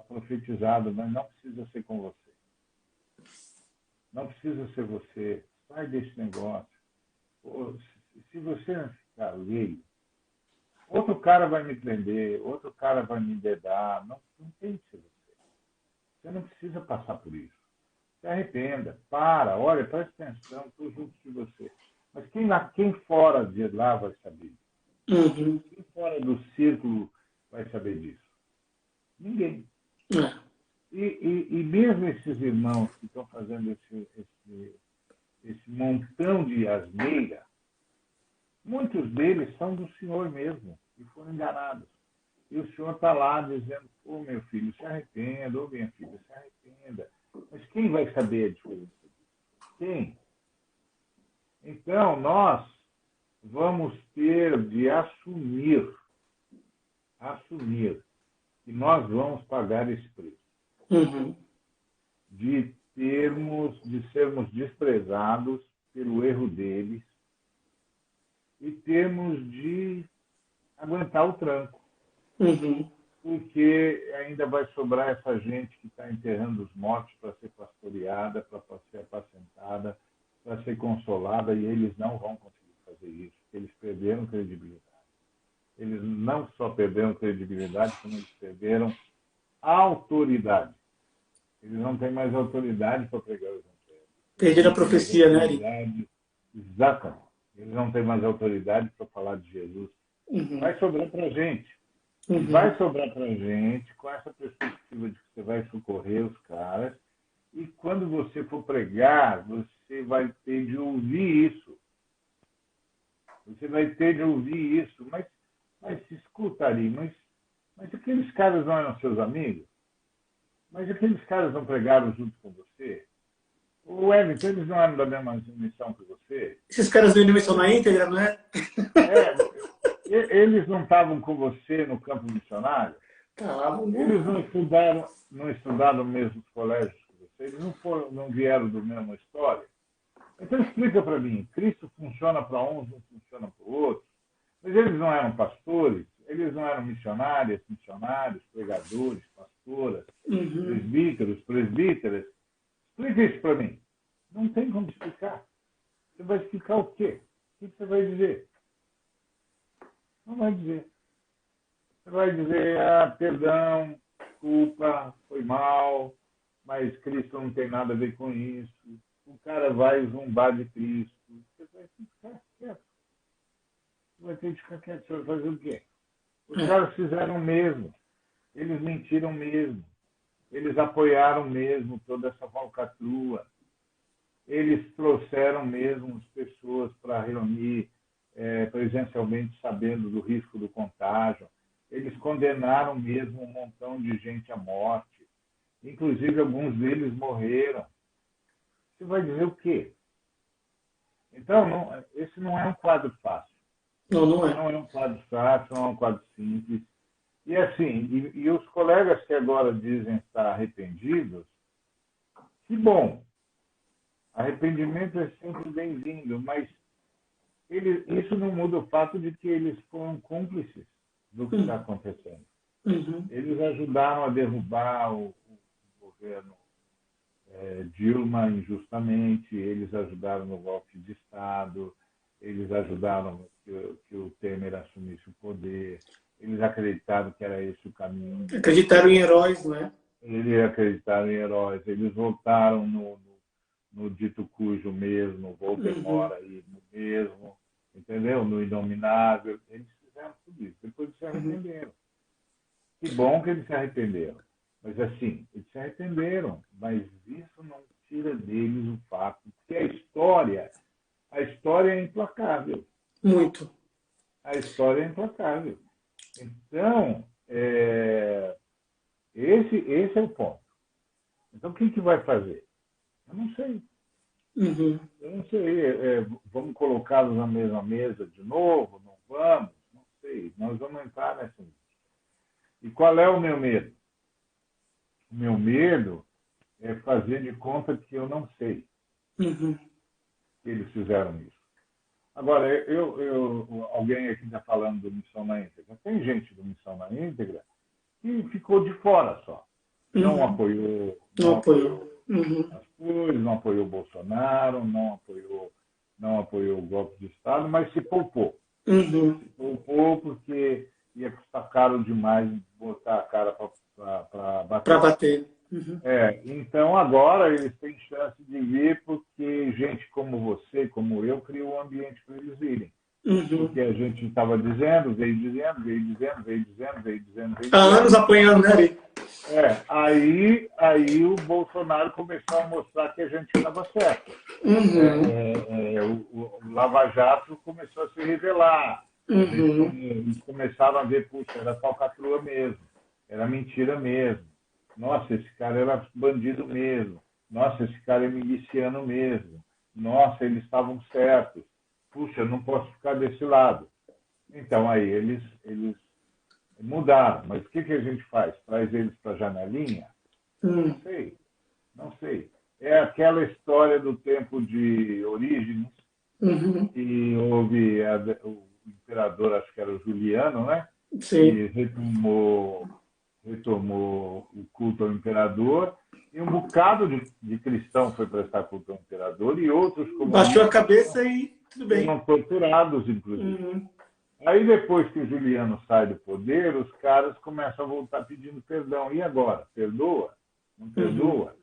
profetizado, mas não precisa ser com você. Não precisa ser você. Sai desse negócio. Pô, se você não ficar alheio, outro cara vai me prender, outro cara vai me dedar. Não tem que ser você. Você não precisa passar por isso. Se arrependa, olha, presta atenção, estou junto de você. Mas quem fora de lá vai saber? Uhum. Quem fora do círculo vai saber disso? Ninguém. É. E mesmo esses irmãos que estão fazendo esse montão de asneira, muitos deles são do Senhor mesmo, e foram enganados. E o Senhor está lá dizendo, ô meu filho, se arrependa, ô minha filha, se arrependa. Mas quem vai saber a diferença disso? Quem? Então, nós vamos ter de assumir que nós vamos pagar esse preço, Uhum. de sermos desprezados pelo erro deles e termos de aguentar o tranco, Uhum. porque ainda vai sobrar essa gente que está enterrando os mortos para ser pastoreada, para ser apacentada, para ser consolada, e eles não vão conseguir fazer isso, porque eles perderam credibilidade. Eles não só perderam credibilidade, como eles perderam autoridade. Eles não têm mais autoridade para pregar o evangelho. Eles Perder a não têm mais profecia, né, Ari? autoridade. Exatamente. Eles não têm mais autoridade para falar de Jesus. Uhum. Vai sobrar para a gente. E Uhum. vai sobrar para a gente com essa perspectiva de que você vai socorrer os caras. E quando você for pregar, você vai ter de ouvir isso. Você vai ter de ouvir isso. Mas escuta ali, mas aqueles caras não eram seus amigos? Mas aqueles caras não pregaram junto com você? O Wellington, eles não eram da mesma missão que você? Esses caras do Missão na íntegra, não é? É, eles não estavam com você no campo missionário? Tá, Eles não estudaram no mesmo colégio que você, eles não vieram do mesma história. Então explica para mim, Cristo funciona para uns, não funciona para outros. Mas eles não eram pastores, eles não eram missionários, pregadores, pastoras, uhum. presbíteros, presbíteras. Explica isso para mim. Não tem como explicar. Você vai explicar o quê? O que você vai dizer? Não vai dizer. Você vai dizer, perdão, desculpa, foi mal, mas Cristo não tem nada a ver com isso. O cara vai zombar de Cristo. Você vai ficar quieto. Você vai ter que ficar quieto. Você vai fazer o quê? Os caras fizeram o mesmo. Eles mentiram mesmo. Eles apoiaram mesmo toda essa falcatrua. Eles trouxeram mesmo as pessoas para reunir presencialmente, sabendo do risco do contágio. Eles condenaram mesmo um montão de gente à morte. Inclusive, alguns deles morreram. Você vai dizer o quê? Então, esse não é um quadro fácil. Não, não é. Não é um quadro fácil, não é um quadro simples. E assim, e os colegas que agora dizem estar arrependidos, que bom. Arrependimento é sempre bem-vindo, mas isso não muda o fato de que eles foram cúmplices do que está acontecendo. Uhum. Eles ajudaram a derrubar o governo Dilma injustamente, eles ajudaram no golpe de Estado, eles ajudaram que o Temer assumisse o poder, eles acreditaram que era esse o caminho. Acreditaram em heróis, não é? Eles acreditaram em heróis, eles votaram no dito cujo mesmo, Voldemort aí no mesmo, entendeu? No inominável. Eles fizeram tudo isso. Depois eles se arrependeram. Que bom que eles se arrependeram. Mas assim, eles se arrependeram, mas isso não tira deles o fato que a história é implacável. Muito. A história é implacável. Então, esse é o ponto. Então, quem que vai fazer? Eu não sei. Uhum. Eu não sei. Vamos colocá-los na mesma mesa de novo? Não vamos? Não sei. Nós vamos entrar nessa. E qual é o meu medo? O meu medo é fazer de conta que eu não sei Uhum. que eles fizeram isso. Agora, alguém aqui está falando do Missão na Íntegra. Tem gente do Missão na Íntegra que ficou de fora só. Não apoiou, Não apoiou. Uhum. as coisas, não apoiou o Bolsonaro, não apoiou o golpe de Estado, mas se poupou. Uhum. Se poupou porque ia custar caro demais botar a cara para bater. Para bater. Uhum. Então agora eles têm chance de vir porque gente como você, como eu, criou um ambiente para eles virem. Uhum. Porque a gente estava dizendo, veio dizendo. Há anos apanhando, né? Aí o Bolsonaro começou a mostrar que a gente estava certo. Uhum. O Lava Jato começou a se revelar. Uhum. Eles começaram a ver, puxa, era falcatrua mesmo, era mentira mesmo. Nossa, esse cara era bandido mesmo. Nossa, esse cara é miliciano mesmo. Nossa, eles estavam certos. Puxa, eu não posso ficar desse lado. Então, aí, eles mudaram. Mas o que a gente faz? Traz eles para a janelinha? Não sei. Não sei. É aquela história do tempo de Orígenes, que houve o imperador, acho que era o Juliano, né? Sim. Que retomou o culto ao imperador, e um bocado de cristão foi prestar culto ao imperador, e outros Baixou a comunistas cabeça e tudo bem. foram torturados, inclusive. Aí, depois que o Juliano sai do poder, os caras começam a voltar pedindo perdão. E agora? Perdoa? Não perdoa?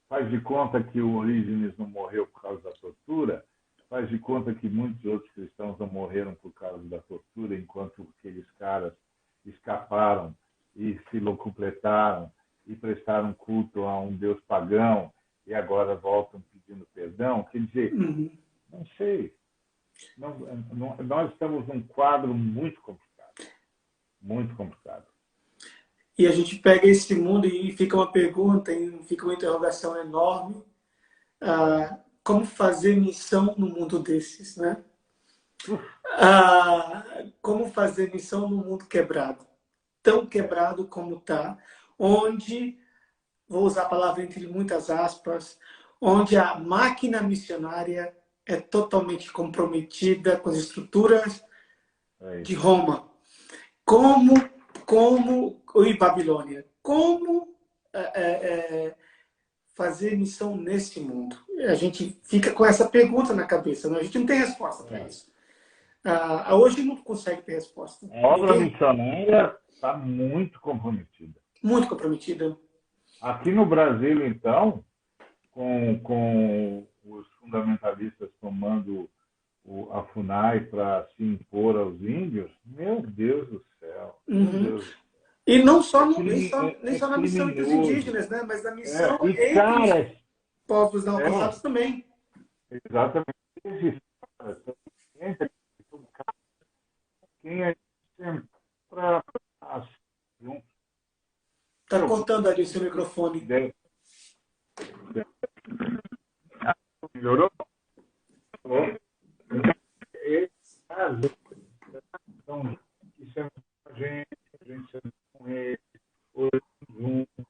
Faz de conta que o Orígenes não morreu por causa da tortura? Faz de conta que muitos outros cristãos não morreram por causa da tortura, enquanto aqueles caras escaparam e se locumpletaram e prestaram culto a um deus pagão e agora voltam pedindo perdão? Quer dizer, não sei. Nós estamos num quadro muito complicado. Muito complicado. E a gente pega esse mundo e fica uma pergunta, e fica uma interrogação enorme. Como fazer missão no mundo desses, né? Como fazer missão no mundo quebrado? tão quebrado como está, onde, vou usar a palavra entre muitas aspas, onde a máquina missionária é totalmente comprometida com as estruturas de Roma. Como e Babilônia, como fazer missão nesse mundo? A gente fica com essa pergunta na cabeça, né? A gente não tem resposta para isso. Hoje não consegue ter resposta. A obra missionária está muito comprometida. Muito comprometida. Aqui no Brasil, então, com os fundamentalistas tomando a FUNAI para se impor aos índios, meu Deus do céu. Meu Deus. E não só, nem só na missão entre os indígenas, né? Mas na missão entre os povos não alcançados também. Exatamente. Quem é sempre para está cortando ali o seu microfone. Melhorou? Então, isso é a gente com eles, juntos,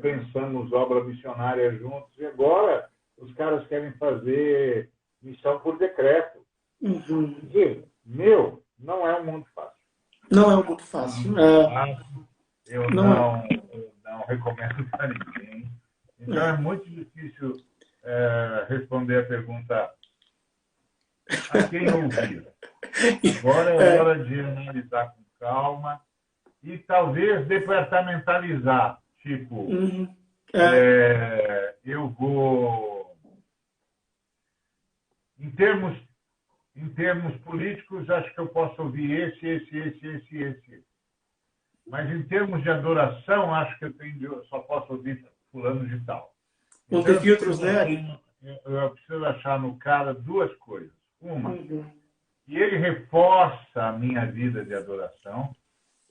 pensamos obra missionária juntos, e agora os caras querem fazer missão por decreto. Uhum. Dizer, não é um mundo fácil. Não é um mundo fácil. Eu não recomendo para ninguém. Então é muito difícil responder a pergunta a quem ouvir. Agora é hora de analisar com calma e talvez departamentalizar. Tipo, eu vou... Em termos políticos, acho que eu posso ouvir esse. Mas em termos de adoração, acho que eu só posso ouvir fulano de tal. Não tem filtros, né? Eu preciso achar no cara duas coisas. Uma, que ele reforça a minha vida de adoração,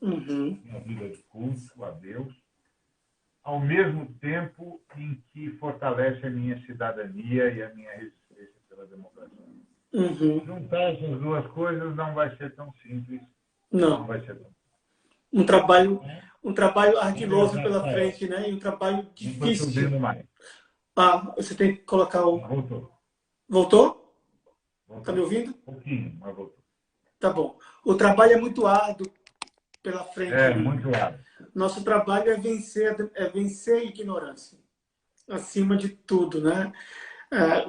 minha vida de culto a Deus, ao mesmo tempo em que fortalece a minha cidadania e a minha resistência pela democracia. Juntar essas duas coisas não vai ser tão simples. Não vai ser tão simples. Um trabalho ardiloso pela frente, né? E um trabalho difícil. Você tem que colocar o... Voltou? Está me ouvindo? Um pouquinho, mas voltou. Tá bom. O trabalho é muito árduo pela frente. Muito árduo. Nosso trabalho é vencer a ignorância, acima de tudo, né?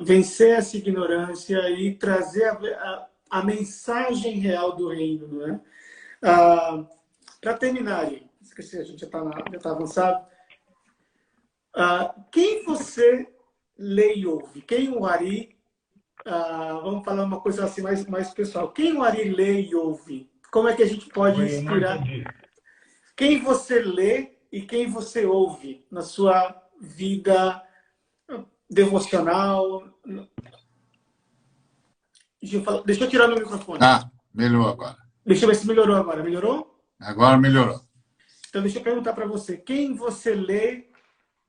Vencer essa ignorância e trazer a mensagem real do reino, né? Para terminar, esqueci, a gente já está avançado. Quem você lê e ouve? Quem o Ari... vamos falar uma coisa assim mais pessoal. Quem o Ari lê e ouve? Como é que a gente pode inspirar? Quem você lê e quem você ouve na sua vida devocional? Deixa eu tirar meu microfone. Melhorou agora. Deixa eu ver se melhorou agora. Melhorou? Agora melhorou. Então, deixa eu perguntar para você. Quem você lê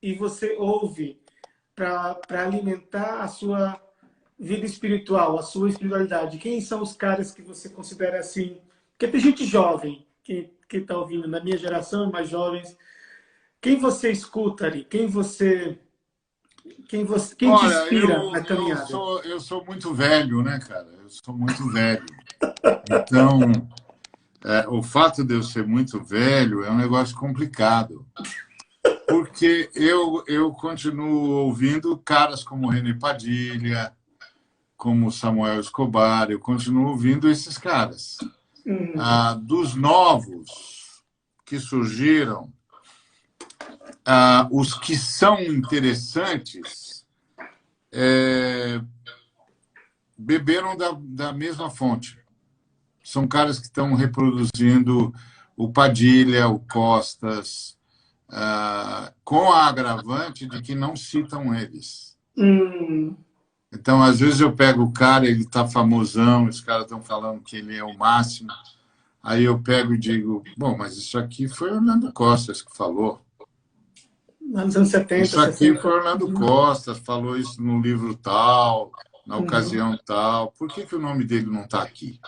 e você ouve para alimentar a sua vida espiritual, a sua espiritualidade? Quem são os caras que você considera assim? Porque tem gente jovem que está ouvindo, na minha geração e mais jovens. Quem você escuta ali? Quem te inspira na caminhada? Eu sou muito velho, né, cara? Eu sou muito velho. Então, o fato de eu ser muito velho é um negócio complicado. Porque eu continuo ouvindo caras como René Padilha, como Samuel Escobar, eu continuo ouvindo esses caras. Dos novos que surgiram, os que são interessantes beberam da mesma fonte. São caras que estão reproduzindo o Padilha, o Costas, com a agravante de que não citam eles. Então, às vezes eu pego o cara, ele está famosão, os caras estão falando que ele é o máximo. Aí eu pego e digo, bom, mas isso aqui foi Orlando Costas que falou. Nos anos 70, isso aqui 60. Foi Orlando Costas, falou isso no livro tal, na ocasião tal. Por que o nome dele não está aqui?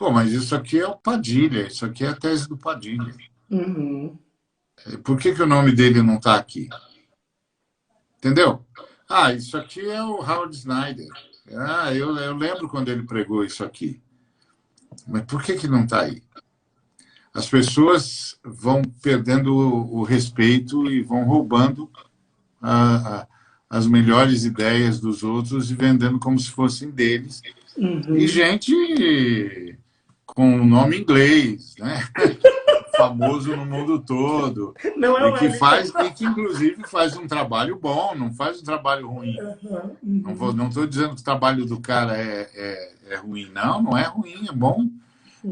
Pô, mas isso aqui é o Padilha, isso aqui é a tese do Padilha. Uhum. Por que o nome dele não está aqui? Entendeu? Ah, isso aqui é o Howard Snyder. Ah, eu lembro quando ele pregou isso aqui. Mas por que não está aí? As pessoas vão perdendo o respeito e vão roubando as melhores ideias dos outros e vendendo como se fossem deles. Uhum. E gente com nome inglês, né? Famoso no mundo todo. Não é o e que, inclusive, faz um trabalho bom, não faz um trabalho ruim. Uhum. Não estou dizendo que o trabalho do cara é ruim. Não é ruim, é bom.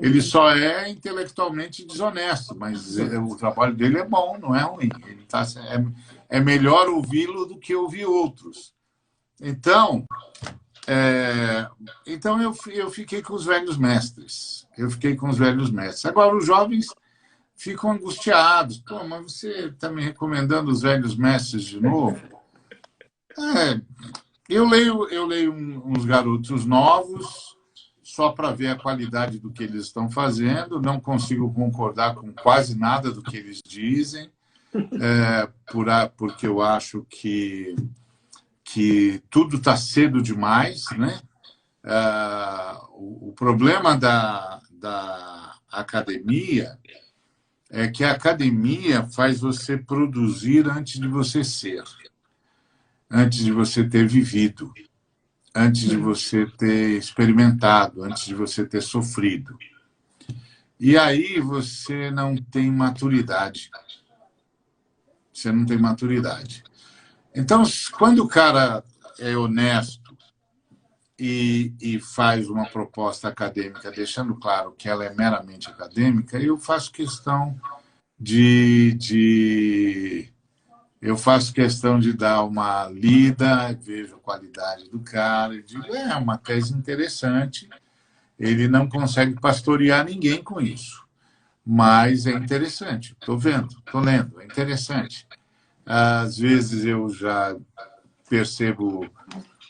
Ele só é intelectualmente desonesto, mas o trabalho dele é bom, não é ruim. É melhor ouvi-lo do que ouvir outros. Então, eu fiquei com os velhos mestres. Agora, os jovens ficam angustiados. Pô, mas você está me recomendando os velhos mestres de novo? Eu leio uns garotos novos só para ver a qualidade do que eles estão fazendo. Não consigo concordar com quase nada do que eles dizem, porque eu acho que tudo está cedo demais, né? O problema da academia é que a academia faz você produzir antes de você ser, antes de você ter vivido, antes de você ter experimentado, antes de você ter sofrido. E aí você não tem maturidade. Você não tem maturidade. Então, quando o cara é honesto e faz uma proposta acadêmica, deixando claro que ela é meramente acadêmica, eu faço questão eu faço questão de dar uma lida, vejo a qualidade do cara e digo, é uma tese interessante, ele não consegue pastorear ninguém com isso, mas é interessante, estou vendo, estou lendo, é interessante. Às vezes eu já percebo,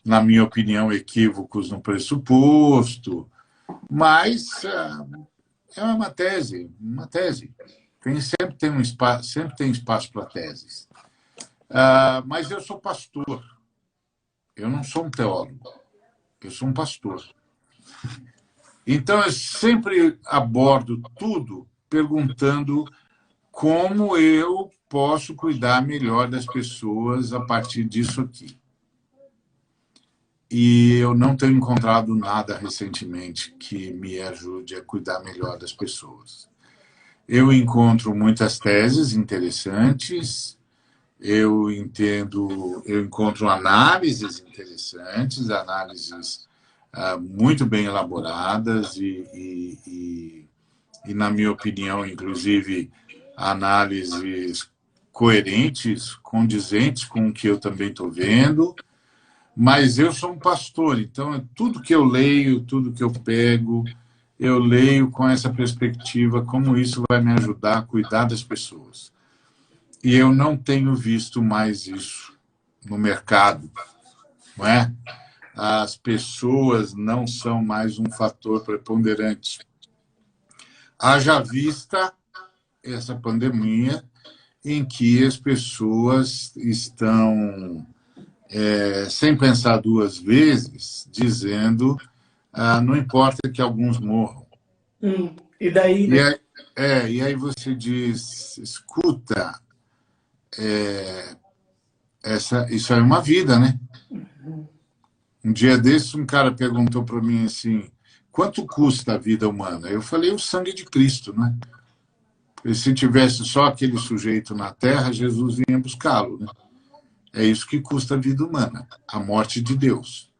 na minha opinião, equívocos no pressuposto, mas é uma tese, uma tese. Sempre tem espaço para teses. Mas eu sou pastor, eu não sou um teólogo, eu sou um pastor. Então, eu sempre abordo tudo perguntando como eu posso cuidar melhor das pessoas a partir disso aqui. E eu não tenho encontrado nada recentemente que me ajude a cuidar melhor das pessoas. Eu encontro muitas teses interessantes, eu encontro análises interessantes, análises muito bem elaboradas e, na minha opinião, inclusive, análises coerentes, condizentes com o que eu também estou vendo. Mas eu sou um pastor, então tudo que eu leio, tudo que eu pego, eu leio com essa perspectiva, como isso vai me ajudar a cuidar das pessoas. E eu não tenho visto mais isso no mercado, não é? As pessoas não são mais um fator preponderante. Haja vista essa pandemia em que as pessoas estão, sem pensar duas vezes, dizendo não importa que alguns morram. E daí, né? E aí você diz, escuta, isso é uma vida, né? Um dia desses, um cara perguntou para mim assim, quanto custa a vida humana? Eu falei, o sangue de Cristo, né? E se tivesse só aquele sujeito na Terra, Jesus vinha buscá-lo, né? É isso que custa a vida humana, a morte de Deus.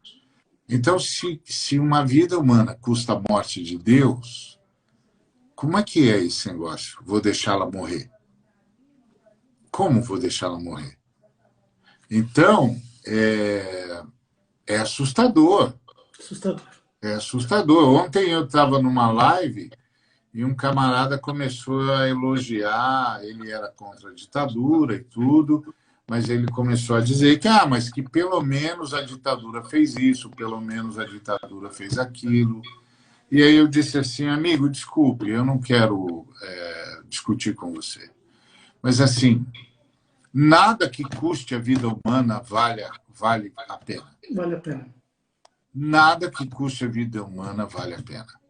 Então, se uma vida humana custa a morte de Deus, como é que é esse negócio? Vou deixá-la morrer? Como vou deixá-la morrer? Então, é assustador. É assustador. Ontem eu estava numa live e um camarada começou a elogiar, ele era contra a ditadura e tudo, mas ele começou a dizer que, mas que pelo menos a ditadura fez isso, pelo menos a ditadura fez aquilo. E aí eu disse assim, amigo, desculpe, eu não quero discutir com você. Mas, assim, nada que custe a vida humana vale a pena. Vale a pena. Nada que custe a vida humana vale a pena.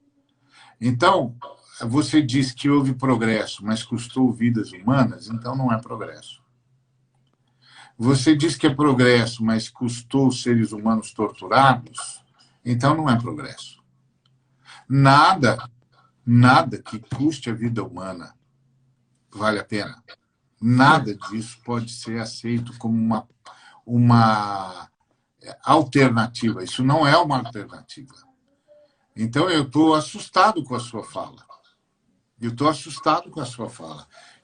Então, você diz que houve progresso, mas custou vidas humanas, então não é progresso. Você diz que é progresso, mas custou seres humanos torturados, então não é progresso. Nada que custe a vida humana vale a pena. Nada disso pode ser aceito como uma alternativa. Isso não é uma alternativa. Então, eu estou assustado com a sua fala.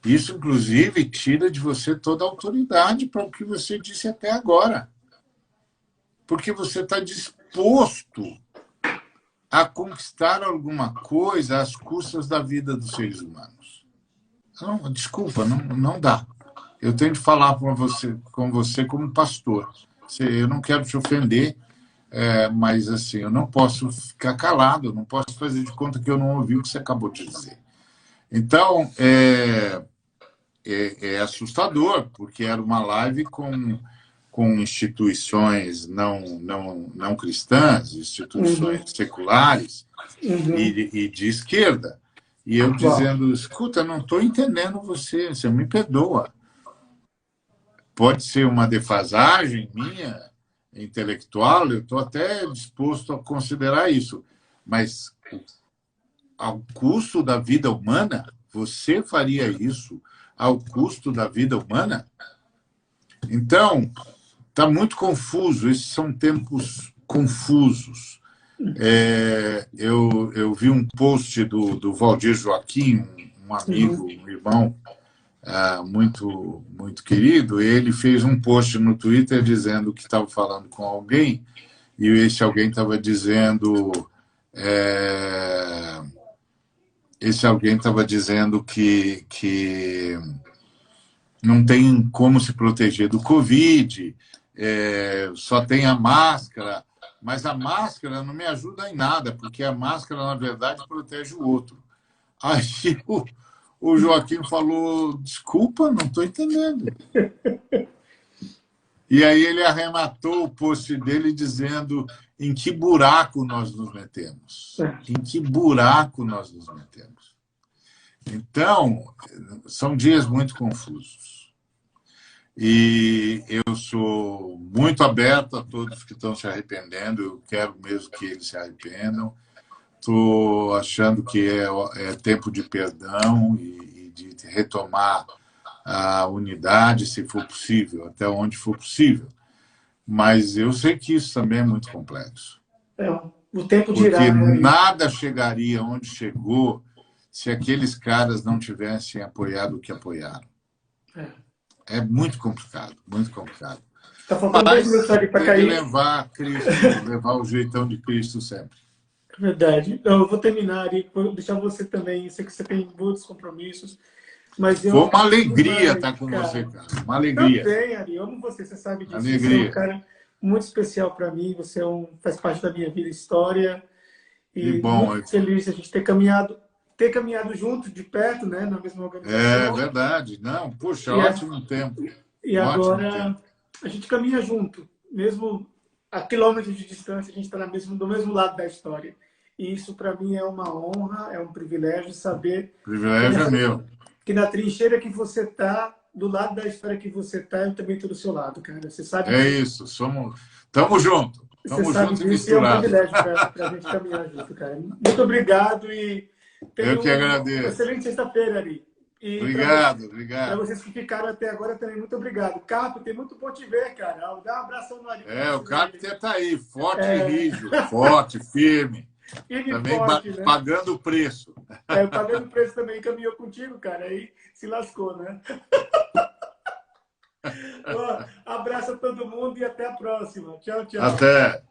Isso, inclusive, tira de você toda a autoridade para o que você disse até agora. Porque você está disposto a conquistar alguma coisa às custas da vida dos seres humanos. Não, desculpa, não dá. Eu tenho de falar com você como pastor. Eu não quero te ofender, mas assim, eu não posso ficar calado, eu não posso fazer de conta que eu não ouvi o que você acabou de dizer. Então, é assustador, porque era uma live com instituições não cristãs, instituições seculares e de esquerda. E eu dizendo, escuta, não estou entendendo você me perdoa. Pode ser uma defasagem minha, intelectual, eu estou até disposto a considerar isso, mas ao custo da vida humana, você faria isso ao custo da vida humana? Então, está muito confuso, esses são tempos confusos. Eu vi um post do Valdir Joaquim, um amigo, um irmão muito, muito querido, ele fez um post no Twitter dizendo que estava falando com alguém, e esse alguém estava dizendo que não tem como se proteger do Covid, só tem a máscara, mas a máscara não me ajuda em nada, porque a máscara, na verdade, protege o outro. Aí o Joaquim falou, desculpa, não estou entendendo. E aí ele arrematou o post dele dizendo em que buraco nós nos metemos. Em que buraco nós nos metemos. Então, são dias muito confusos. E eu sou muito aberto a todos que estão se arrependendo, eu quero mesmo que eles se arrependam. Estou achando que é tempo de perdão e de retomar a unidade, se for possível, até onde for possível. Mas eu sei que isso também é muito complexo. O tempo dirá. Porque nada chegaria onde chegou se aqueles caras não tivessem apoiado o que apoiaram. É muito complicado, muito complicado. Está faltando 10 minutos ali para cair. Levar Cristo, levar o jeitão de Cristo sempre. Verdade. Eu vou terminar e vou deixar você também. Eu sei que você tem muitos compromissos. Mas foi uma alegria estar com você, cara. Uma alegria. Também, Ari. Eu amo você sabe disso. Alegria. Você é um cara muito especial para mim. Você faz parte da minha vida e história. E bom, muito feliz de a gente ter caminhado junto, de perto, né, na mesma organização. É verdade. Não, puxa, ótimo tempo. E agora a gente caminha junto. Mesmo a quilômetros de distância, a gente está do mesmo lado da história. E isso, para mim, é uma honra, é um privilégio saber... Privilégio é meu. Que na trincheira que você está, do lado da história que você está, eu também estou do seu lado, cara. Você sabe disso. Estamos juntos. Estamos juntos e misturados. É um privilégio para a gente caminhar junto, cara. Muito obrigado e... Eu que agradeço. Uma excelente sexta-feira, Ari. E obrigado. Para vocês que ficaram até agora também, muito obrigado. Carpe, tem muito bom te ver, cara. Dá um abração no Ari. O Carpe está aí, forte e rígido, forte, firme. Também forte, né? Pagando o preço. Pagando o preço também, caminhou contigo, cara. Aí se lascou, né? Abraço a todo mundo e até a próxima. Tchau, tchau. Até.